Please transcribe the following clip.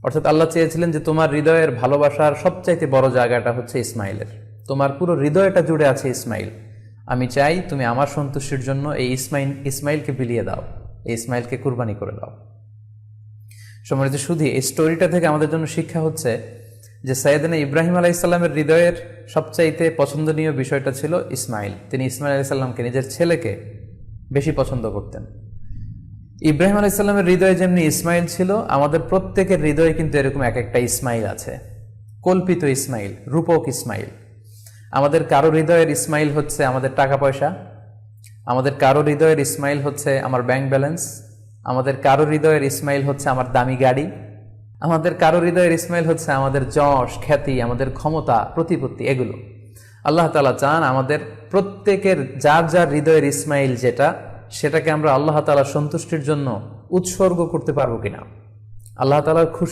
অর্থাৎ আল্লাহ চেয়েছিলেন যে তোমার হৃদয়ের ভালোবাসার সবচাইতে বড় জায়গাটা হচ্ছে ইসমাইলের, তোমার পুরো হৃদয়টা জুড়ে আছে ইসমাইল। আমি চাই তুমি আমার সন্তুষ্টির জন্য এই ইসমাইলকে বিলিয়ে দাও, এই ইসমাইলকে কুরবানি করে দাও। সম্মানিত শুধু এই স্টোরিটা থেকে আমাদের জন্য শিক্ষা হচ্ছে যে সাইয়েদনা ইব্রাহিম আলাইহিসসালামের হৃদয়ের সবচাইতে পছন্দনীয় বিষয়টা ছিল ইসমাইল। তিনি ইসমাইল আলাইহিসসালামকে, নিজের ছেলেকে বেশি পছন্দ করতেন। ইব্রাহিম আলাইহিসসালামের হৃদয়ে যেমনি ইসমাইল ছিল, আমাদের প্রত্যেকের হৃদয়ে কিন্তু এরকম এক একটা ইসমাইল আছে, কল্পিত ইসমাইল, রূপক ইসমাইল। আমাদের কারো হৃদয়ের ইসমাইল হচ্ছে আমাদের টাকা পয়সা, আমাদের কারো হৃদয়ের ইসমাইল হচ্ছে আমার ব্যাংক ব্যালেন্স, আমাদের কারো হৃদয়ের ইসমাইল হচ্ছে আমার দামি গাড়ি, আমাদের কারো হৃদয়ের ইসমাইল হচ্ছে আমাদের যশ খ্যাতি, আমাদের ক্ষমতা প্রতিপত্তি, এগুলো। আল্লাহ তাআলা চান আমাদের প্রত্যেকের যার যার হৃদয়ের ইসমাইল যেটা, সেটাকে আমরা আল্লাহ তাআলার সন্তুষ্টির জন্য উৎসর্গ করতে পারবো কিনা, আল্লাহ তাআলার খুশি